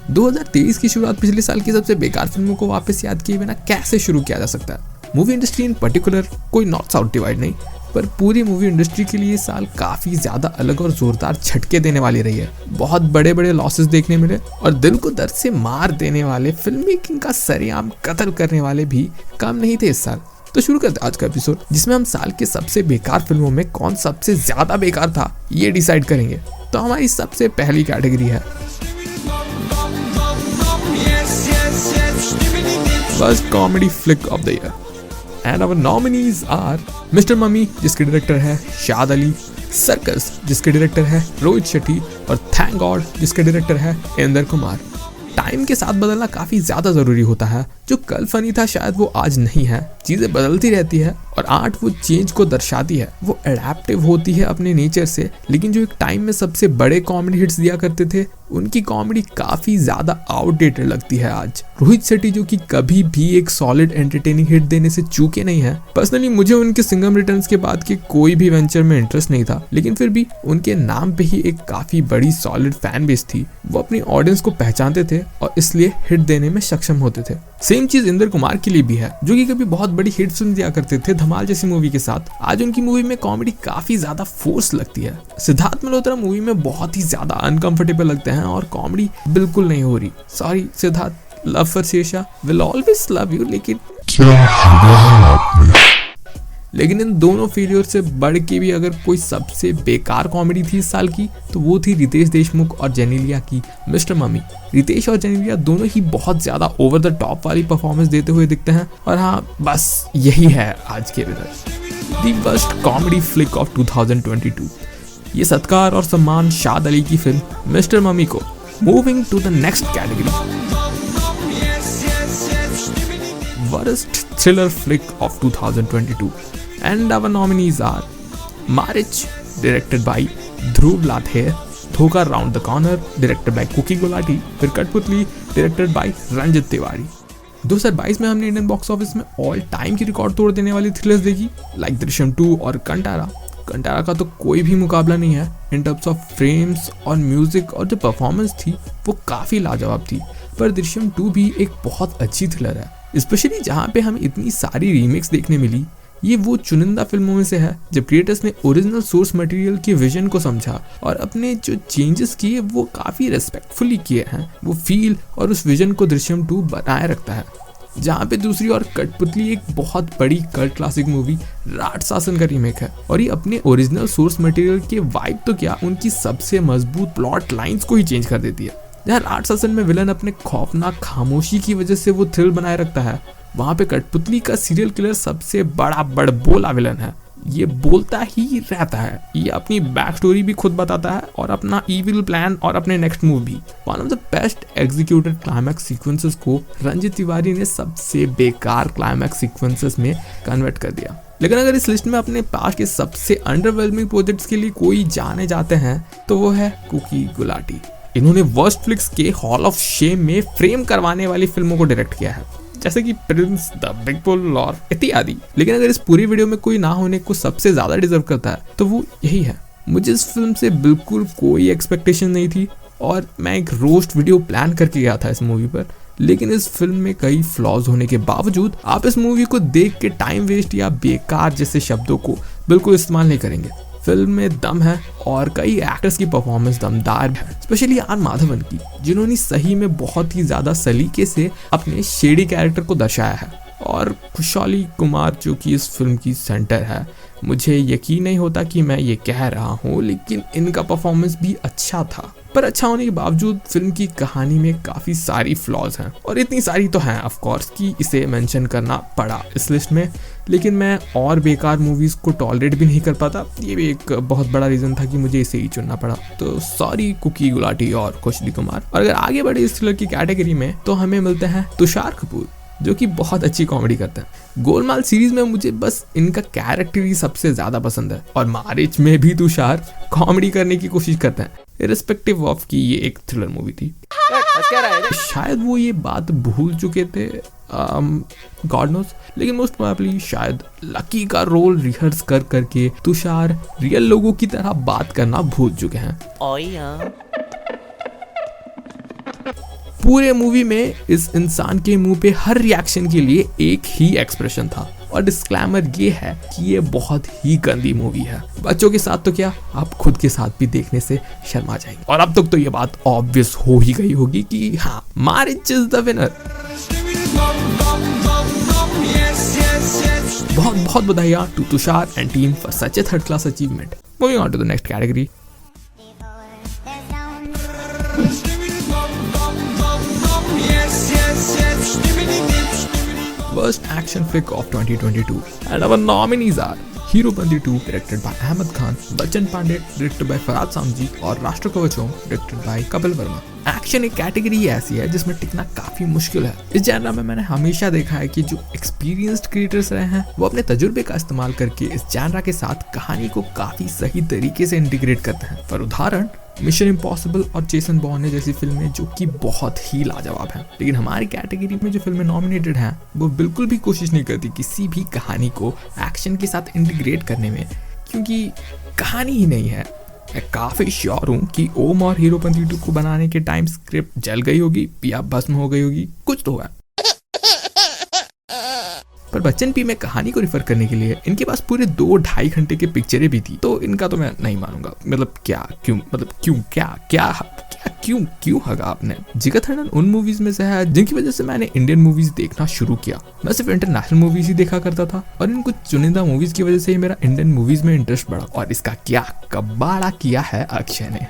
2023 की शुरुआत पिछले साल की सबसे बेकार फिल्मों को वापस याद किए बिना कैसे शुरू किया जा सकता है। मूवी इंडस्ट्री इन पर्टिकुलर कोई नॉर्थ साउथ डिवाइड नहीं, पर पूरी मूवी इंडस्ट्री के लिए साल काफी ज्यादा अलग और जोरदार झटके देने वाली रही है। बहुत बड़े बड़े लॉसेस देखने मिले और दिल को दर्द से मार देने वाले, फिल्म मेकिंग का सरेआम कत्ल करने वाले भी कम नहीं थे इस साल। तो शुरू करते हैं आज का एपिसोड, जिसमें हम साल के सबसे बेकार फिल्मों में कौन सबसे ज्यादा बेकार था ये डिसाइड करेंगे। तो हमारी सबसे पहली कैटेगरी है first comedy flick of the year and our nominees are mister mummy, जिसके डायरेक्टर है शाद अली, सर्कस, जिसके डायरेक्टर है रोहित शेट्टी, और थैंक गॉड, जिसके डायरेक्टर है इंदर कुमार। टाइम के साथ बदलना काफी ज्यादा जरूरी होता है। जो कल फनी था शायद वो आज नहीं है। चीजें बदलती रहती है और आर्ट वो चेंज को दर्शाती है। वो एडेप्टिव होती है अपने नेचर से। लेकिन जो एक टाइम में सबसे बड़े कॉमेडी हिट्स दिया करते थे, उनकी कॉमेडी काफी ज्यादा आउटडेटेड लगती है आज। रोहित शेट्टी जो कि कभी भी एक सॉलिड एंटरटेनिंग हिट देने से चूके नहीं है। पर्सनली मुझे उनके सिंघम रिटर्न्स के बाद के कोई भी वेंचर में इंटरेस्ट नहीं था, लेकिन फिर भी उनके नाम पे ही एक काफी बड़ी सॉलिड फैन बेस थी। वो अपनी ऑडियंस को पहचानते थे और इसलिए हिट देने में सक्षम होते थे। सेम चीज इंदर कुमार के लिए भी है, जो कि कभी बहुत बड़ी हिट फिल्म दिया करते थे धमाल जैसी मूवी के साथ। आज उनकी मूवी में कॉमेडी काफी ज्यादा फोर्स लगती है। सिद्धार्थ मल्होत्रा मूवी में बहुत ही ज्यादा अनकंफर्टेबल लगते हैं और कॉमेडी बिल्कुल नहीं हो रही। Sorry Siddharth, love for Shershaah, will always love you, लेकिन इन दोनों फेलियर से बढ़ के भी अगर कोई सबसे बेकार कॉमेडी थी इस साल की, तो वो थी रितेश देशमुख और जेनेलिया की मिस्टर मम्मी। रितेश और जेनेलिया दोनों ही बहुत ज्यादा ओवर द टॉप वाली परफॉर्मेंस देते हुए दिखते हैं। और हाँ, बस यही है आज के winner, the worst comedy flick of 2022। ये सत्कार और सम्मान शाद अली की फिल्म मिस्टर मम्मी को। Moving to the next category, worst thriller flick of 2022 and our nominees are Marriage, directed by Dhruv Ladher, Dhoka Round the Corner, directed by Cookie Gulati, फिर कठपुतली, directed by Ranjit Tiwari. 2022 में हमने Indian box office में all time की record तोड़ देने वाली thrillers देखी, लाइक दृश्यम 2 और कंटारा। कंटारा का तो कोई भी मुकाबला नहीं है इन टर्म्स ऑफ फ्रेम्स और म्यूजिक, और जो परफॉर्मेंस थी वो काफी लाजवाब थी। पर दृश्यम 2 भी एक बहुत अच्छी थ्रिलर है, स्पेशली जहाँ पे हमें इतनी सारी रीमेक्स देखने मिली। ये वो चुनिंदा फिल्मों में से है जब क्रिएटर्स ने ओरिजिनल सोर्स मटेरियल के विजन को समझा और अपने जो चेंजेस किए वो काफी रेस्पेक्टफुली किए हैं। वो फील और उस विजन को दृश्यम 2 बनाए रखता है। जहाँ पे दूसरी ओर कठपुतली एक बहुत बड़ी कल्ट क्लासिक मूवी राठ शासन का रीमेक है, और ये अपने ओरिजिनल सोर्स मटेरियल के वाइब तो क्या, उनकी सबसे मजबूत प्लॉट लाइंस को ही चेंज कर देती है। जहाँ राठ शासन में विलन अपने खौफनाक खामोशी की वजह से वो थ्रिल बनाए रखता है, वहां पे कठपुतली का सीरियल किलर सबसे बड़ा बड़बोला विलन है। ये बोलता ही रहता है, ये अपनी बैक स्टोरी भी खुद बताता है और अपना इविल प्लान और अपने नेक्स्ट मूव भी। One of the best executed climax sequences को रंजित तिवारी ने सबसे बेकार क्लाइमैक्स सीक्वेंसेस में कन्वर्ट कर दिया। लेकिन अगर इस लिस्ट में अपने पास के सबसे अंडरवेलमिंग प्रोजेक्ट्स के लिए कोई जाने जाते हैं तो वो है कुकी गुलाटी। इन्होंने वर्स्ट फ्लिक्स के हॉल ऑफ शेम में फ्रेम करवाने वाली फिल्मों को डायरेक्ट किया है, जैसे कि प्रिंस, द बिग बुल और इत्यादि। लेकिन अगर इस पूरी वीडियो में कोई ना होने को सबसे ज्यादा डिजर्व करता है तो वो यही है। मुझे इस फिल्म से बिल्कुल कोई एक्सपेक्टेशन नहीं थी और मैं एक रोस्ट वीडियो प्लान करके गया था इस मूवी पर। लेकिन इस फिल्म में कई फ्लॉज होने के बावजूद आप इस मूवी को देख के टाइम वेस्ट या बेकार जैसे शब्दों को बिल्कुल इस्तेमाल नहीं करेंगे। फिल्म में दम है और कई एक्टर्स की परफॉर्मेंस दमदार है, स्पेशली आर माधवन की, जिन्होंने सही में बहुत ही ज्यादा सलीके से अपने शेडी कैरेक्टर को दर्शाया है। और खुशहाली कुमार जो कि इस फिल्म की सेंटर है, मुझे यकीन नहीं होता कि मैं ये कह रहा हूँ, लेकिन इनका परफॉर्मेंस भी अच्छा था। पर अच्छा होने के बावजूद फिल्म की कहानी में काफी सारी फ्लॉज हैं, और इतनी सारी तो हैं ऑफ कोर्स कि इसे मेंशन करना पड़ा इस लिस्ट में। लेकिन मैं और बेकार मूवीज को टॉलरेट भी नहीं कर पाता, ये भी एक बहुत बड़ा रीजन था कि मुझे इसे ही चुनना पड़ा। तो सॉरी कुकी गुलाटी और खुशहाली कुमार। और अगर आगे बढ़े इस थ्रिलर की कैटेगरी में तो हमें मिलते हैं तुषार कपूर, जो कि बहुत अच्छी कॉमेडी करते हैं। गोलमाल सीरीज में मुझे बस इनका कैरेक्टर ही सबसे ज्यादा पसंद है, और मैरिज में भी तुषार कॉमेडी करने की कोशिश करते हैं, इररिस्पेक्टिव ऑफ कि ये एक थ्रिलर मूवी थी। शायद वो ये बात भूल चुके थे, गॉड नोस, लेकिन मोस्ट प्रोबेबली शायद लकी का रोल रिहर्स कर करके तुषार रियल लोगों की तरह बात करना भूल चुके हैं। पूरे मूवी में इस इंसान के मुंह पे हर रिएक्शन के लिए एक ही एक्सप्रेशन था। और डिस्क्लेमर ये है कि ये बहुत ही गंदी मूवी है। बच्चों के साथ तो क्या, आप खुद के साथ भी देखने से शर्मा जाएंगे। और अब तक तो ये बात ऑब्वियस हो ही गई होगी कि हाँ, मारिच इज द विनर। बहुत बहुत बधाइयां to Tushar and team for such a third class achievement. Moving on to the next category. Worst action flick of 2022, and our nominees are Heropanti 2 directed by Ahmed Khan, Bachchan Pandey directed by Farhad Samji और राष्ट्र कवचों directed by Kapil Verma. Action एक category ऐसी है जिसमें टिकना काफी मुश्किल है। इस जॉनर में मैंने हमेशा देखा है कि जो एक्सपीरियंस्ड क्रिएटर्स रहे हैं वो अपने तजुर्बे का इस्तेमाल करके इस जॉनर के साथ कहानी को काफी सही तरीके से इंटीग्रेट करते हैं। पर उदाहरण मिशन इम्पॉसिबल और जेसन बॉर्न जैसी फिल्में जो कि बहुत ही लाजवाब हैं। लेकिन हमारी कैटेगरी में जो फिल्में नॉमिनेटेड हैं वो बिल्कुल भी कोशिश नहीं करती किसी भी कहानी को एक्शन के साथ इंटीग्रेट करने में, क्योंकि कहानी ही नहीं है। मैं काफी श्योर हूँ कि ओम और हीरोपंती 2 को बनाने के टाइम स्क्रिप्ट जल गई होगी या भस्म हो गई होगी, कुछ तो हुआ। पर बच्चन पी में कहानी को रिफर करने के लिए इनके पास पूरे 2-2.5 घंटे की पिक्चरें भी थी, तो इनका तो मैं नहीं मानूंगा। मतलब क्यों हगा आपने। जिगरथंडन उन मूवीज में से है जिनकी वजह से मैंने इंडियन मूवीज देखना शुरू किया। मैं सिर्फ इंटरनेशनल मूवीज ही देखा करता था और इन कुछ चुनिंदा मूवीज की वजह से ही मेरा इंडियन मूवीज में इंटरेस्ट बढ़ा। और इसका क्या कबाड़ा किया है अक्षय ने।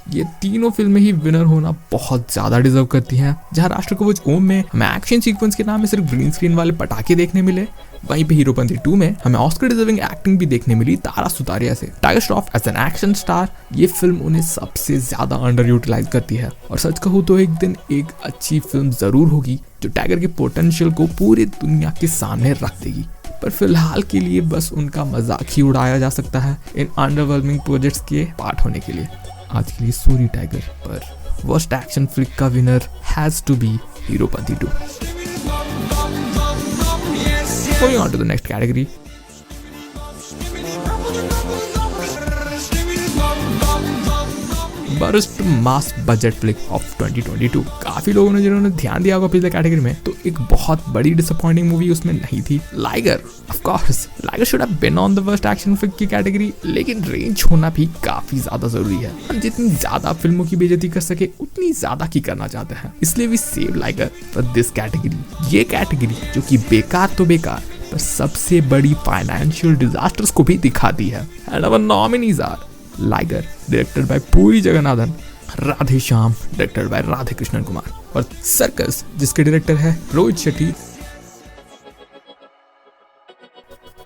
ये तीनों फिल्में ही विनर होना बहुत ज्यादा डिजर्व करती हैं। जहां राष्ट्रकवच ओम में हमें एक्शन सीक्वेंस के नाम में सिर्फ ग्रीन स्क्रीन वाले पटाखे देखने मिले, वहीं पे हीरोपंती 2 में हमें ऑस्कर डिजर्विंग एक्टिंग भी देखने मिली तारा सुतारिया से। Tiger Shroff as an action star, ये फिल्म उन्हें सबसे ज्यादा अंडर यूटिलाइज करती है। और सच कहूँ तो एक दिन एक अच्छी फिल्म जरूर होगी जो टाइगर के पोटेंशियल को पूरी दुनिया के सामने रख देगी। पर फिलहाल के लिए बस उनका मजाक ही उड़ाया जा सकता है इन अंडरवेलमिंग प्रोजेक्ट्स के पार्ट होने के लिए। आज के लिए सॉरी टाइगर, पर वर्स्ट एक्शन फ्लिक का winner has to be Heropanti 2। Moving on to the next category. Worst mass budget flick of 2022। काफी लोगों ने जिन्होंने ध्यान दिया होगा पिछले कैटेगरी में, तो एक बहुत बड़ी डिसअपॉइंटिंग मूवी उसमें नहीं थी, Liger. Of course Liger should have been on the worst action flick की कैटेगरी, लेकिन रेंज होना भी काफी ज्यादा जरूरी है। हम जितनी ज्यादा फिल्मों की बेइज्जती कर सके उतनी ज्यादा की करना चाहते हैं, इसलिए we save Liger for this category. ये कैटेगरी जो कि बेकार तो बेकार पर सबसे बड़ी फाइनेंशियल डिजास्टर्स को भी दिखाती है। And our nominees are Liger directed by Puri Jagannathan, Radhe Shyam directed by Radhe Krishnan Kumar और सर्कस जिसके डायरेक्टर है रोहित शेट्टी।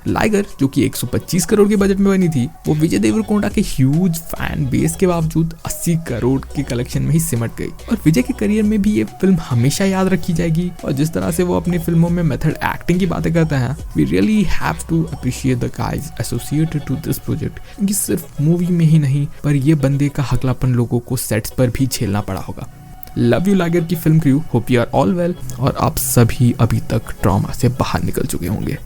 लाइगर जो कि 125 करोड़ के बजट में बनी थी, वो विजय देवरकोंडा के ह्यूज फैन बेस के बावजूद 80 करोड़ के कलेक्शन में ही सिमट गई। और विजय के करियर में भी ये फिल्म हमेशा याद रखी जाएगी। और जिस तरह से वो अपनी फिल्मों में मेथड एक्टिंग की बातें करते हैं, we really have to appreciate the guys associated to this project. क्योंकि सिर्फ मूवी में ही नहीं, पर ये बंदे का हकलापन लोगों को सेट्स पर भी झेलना पड़ा होगा। लव यू लाइगर की film crew, hope you are all well और आप सभी अभी तक ट्रॉमा से बाहर निकल चुके होंगे।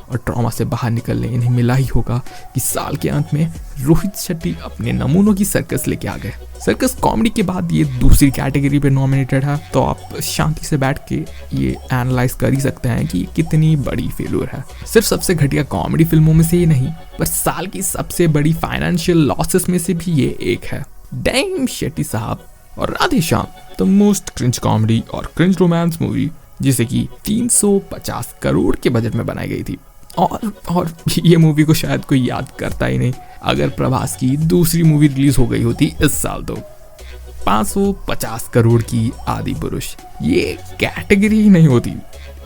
और ट्रॉमा से बाहर निकलने इन्हें मिला ही होगा कि साल के अंत में रोहित शेट्टी अपने नमूनों की सर्कस लेके आ गए। सर्कस कॉमेडी के बाद ये दूसरी कैटेगरी पे नॉमिनेटेड है, तो आप शांति से बैठ के ये एनालाइज कर ही सकते हैं कि कितनी बड़ी फेल्यूर है। सिर्फ सबसे घटिया कॉमेडी फिल्मों में से ही नहीं, पर साल की सबसे बड़ी फाइनेंशियल लॉसेस में से भी ये एक है। डैम शेट्टी साहब और Radhe Shyam, the most cringe comedy और क्रिंज रोमांस मूवी, जिसे कि 350 करोड़ के बजट में बनाई गई थी। और ये मूवी को शायद कोई याद करता ही नहीं अगर प्रभास की दूसरी मूवी रिलीज हो गई होती इस साल। तो 550 करोड़ की आदि पुरुष ये कैटेगरी ही नहीं होती,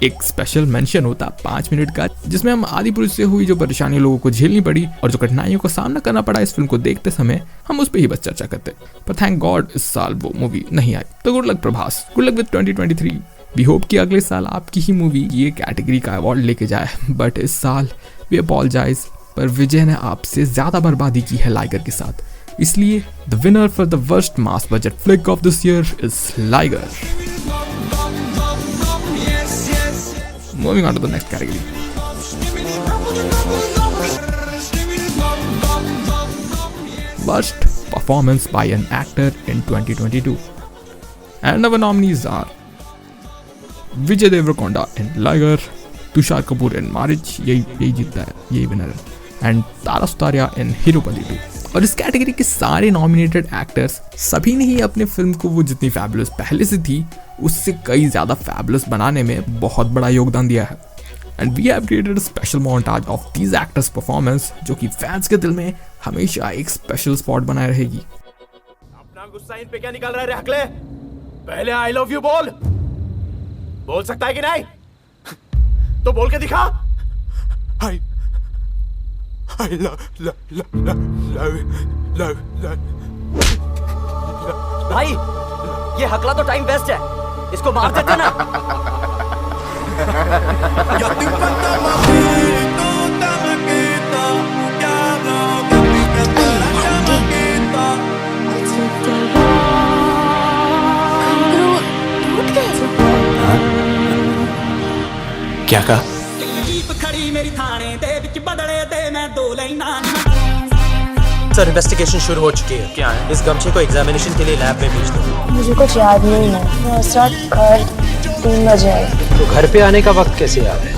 एक स्पेशल मेंशन होता 5 मिनट का, जिसमें हम आदि पुरुष से हुई जो परेशानी लोगों को झेलनी पड़ी और जो कठिनाइयों का सामना करना पड़ा इस फिल्म को देखते समय, हम उस पर ही बस चर्चा करते। पर थैंक गॉड इस साल वो मूवी नहीं आई। तो good luck Prabhas, good luck with 2023। We hope कि अगले साल आपकी ही मूवी ये कैटेगरी का अवार्ड लेके जाए। बट इस साल वी अपॉलजाइज, पर विजय ने आपसे ज्यादा बर्बादी की है लाइगर के साथ, इसलिए the winner for the worst mass budget flick of this year is Liger. Moving on to the next category. Worst performance by an actor in 2022। And our nominees are Vijay Deverakonda in Liger, Tushar Kapoor in Maarrich, यही जीतता है, यही winner है, and Tara Sutaria इन हीरोपति 2। और इस category के सारे nominated actors सभी ने ही अपने फिल्म को वो जितनी फैबुलस पहले से थी उससे कई ज़्यादा फैबुलस बनाने में बहुत बड़ा योगदान दिया है। And we have created special montage of these actors performance जो कि फैंस के दिल में हमेशा एक स्पेशल स्पॉट बनाए रहेगी। अपना गुस्सा इन पे क्या निकाल रहा है रे हकले? पहले आई लव यू बोल सकता है कि नहीं? तो बोल के दिखा। I love भाई ये हकला तो टाइम वेस्ट है, इसको मार देते ना। क्या कहा? सर इन्वेस्टिगेशन शुरू हो चुकी है। क्या है? इस गमछे को एग्जामिनेशन के लिए लैब में भेज दो। मुझे कुछ याद नहीं है। मैं स्टार्ट घर 3 बजे आई। तो घर पे आने का वक्त कैसे याद है?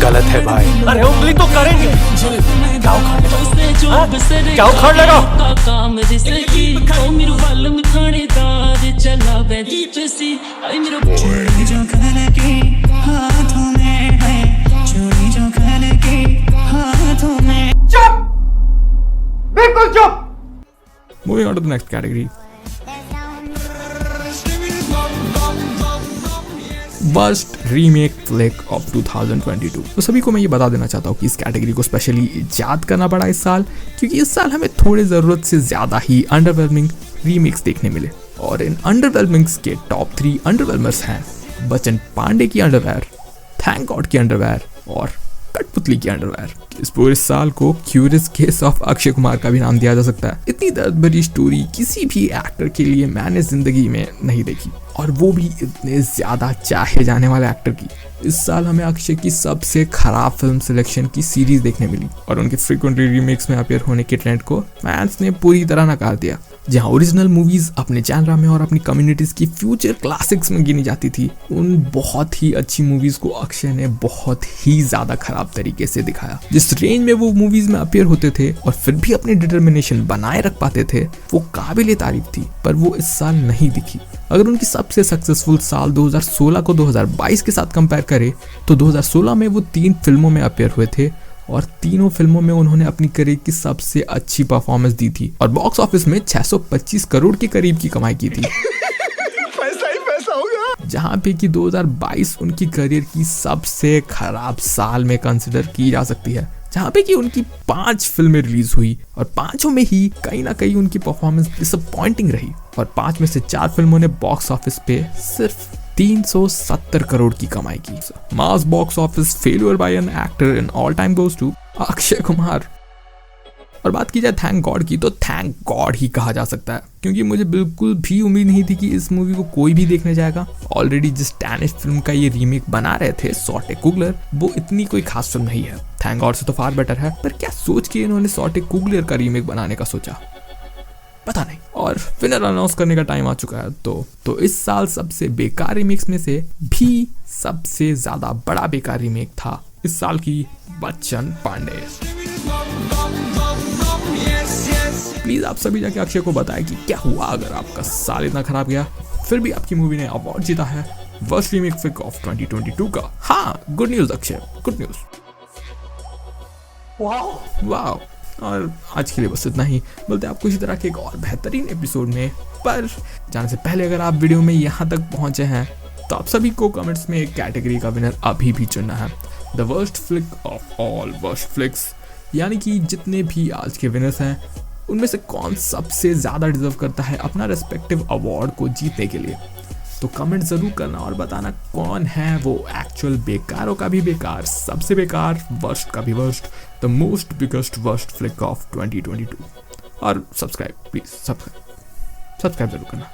गलत है भाई। अरे उंगली तो करेंगे। क्या उखाड़ लेगा? चुप, बिल्कुल चुप। Moving on to the next category, worst remake flick of 2022। तो सभी को मैं ये बता देना चाहता हूँ कि इस कैटेगरी को स्पेशली याद करना पड़ा इस साल, क्योंकि इस साल हमें थोड़ी ज़रूरत से ज़्यादा ही अंडरवेलमिंग रीमेक्स देखने मिले। और इन अंडरवेलमिंग्स के टॉप 3 अंडरवेलमर्स हैं बच्चन पांडे की अंडरवेयर, थैंक गॉड की अंडरवेयर और कठपुतली की अंडरवेयर। इस पूरे साल को curious case of Akshay Kumar का भी नाम दिया जा सकता है। इतनी दर्द भरी स्टोरी किसी भी एक्टर के लिए मैंने जिंदगी में नहीं देखी, और वो भी इतने ज्यादा चाहे जाने वाले एक्टर की। इस साल हमें अक्षय की सबसे खराब फिल्म सिलेक्शन की सीरीज देखने मिली, और उनके फ्रीक्वेंटली रीमेक्स में अपीयर होने के ट्रेंड को फैंस ने पूरी तरह नकार दिया। जहां ओरिजिनल मूवीज अपने जॉनरा में और अपनी कम्युनिटीज की फ्यूचर क्लासिक्स में गिनी जाती थी, उन बहुत ही अच्छी मूवीज को अक्षय ने बहुत ही ज्यादा खराब तरीके से दिखाया। जिस रेंज में वो मूवीज में अपीयर होते थे और फिर भी अपनी डिटर्मिनेशन बनाए रख पाते थे, वो काबिले तारीफ थी, पर वो इस साल नहीं दिखी। अगर उनकी सबसे सक्सेसफुल साल 2016 को 2022 के साथ कंपेयर करें तो 2016 में वो 3 फिल्मों में अपीयर हुए थे और तीनों फिल्मों में उन्होंने अपनी करियर की सबसे अच्छी परफॉर्मेंस दी थी और बॉक्स ऑफिस में 625 करोड़ के करीब की कमाई की थी। पैसा ही पैसा होगा। जहां पे कि 2022 उनकी करियर की सबसे खराब साल में कंसिडर की जा सकती है, जहां पे कि उनकी 5 फिल्में रिलीज हुई और 5 में ही कहीं ना कहीं उनकी परफॉर्मेंस डिसअपॉइंटिंग रही और 5 में से 4 फिल्मों ने बॉक्स ऑफिस पे सिर्फ 370 करोड़ की कमाई की। Mass box office failure by an actor in all time goes to Akshay Kumar. और बात की जाए थैंक गॉड की, तो थैंक गॉड ही कहा जा सकता है, क्योंकि मुझे बिल्कुल भी उम्मीद नहीं थी कि इस मूवी को कोई भी देखने जाएगा। ऑलरेडी जिस डैनिश फिल्म का ये रीमेक बना रहे थे सॉटे कुगलर, वो इतनी कोई खास फिल्म नहीं है, थैंक गॉड से तो फार बेटर है। पर क्या सोच के इन्होंने सॉटे कुगलर का रीमेक बनाने का सोचा, पता नहीं। और विनर अनाउंस करने का टाइम आ चुका है। तो इस साल सबसे बेकार रीमेक्स में से भी सबसे ज्यादा बड़ा बेकार रीमेक था इस साल की बच्चन पांडे। प्लीज आप सभी जाके अक्षय को बताएं कि क्या हुआ अगर आपका साल इतना खराब गया, फिर भी आपकी मूवी ने अवार्ड जीता है वर्स्ट रीमेक फिल्म ऑफ 2022 का। हाँ, good news Akshay, good news. Wow. और आज के लिए बस इतना ही। मिलते हैं आपको इसी तरह के एक और बेहतरीन एपिसोड में। पर जाने से पहले अगर आप वीडियो में यहाँ तक पहुंचे हैं तो आप सभी को कमेंट्स में एक कैटेगरी का विनर अभी भी चुनना है। The worst flick of all worst flix, यानी कि जितने भी आज के विनर्स हैं उनमें से कौन सबसे ज़्यादा डिजर्व करता है अपना रेस्पेक्टिव अवार्ड को जीतने के लिए। तो कमेंट ज़रूर करना और बताना कौन है वो एक्चुअल बेकारों का भी बेकार, सबसे बेकार, वर्स्ट का भी worst, the most biggest worst flick of 2022। और सब्सक्राइब प्लीज, सब्सक्राइब जरूर करना।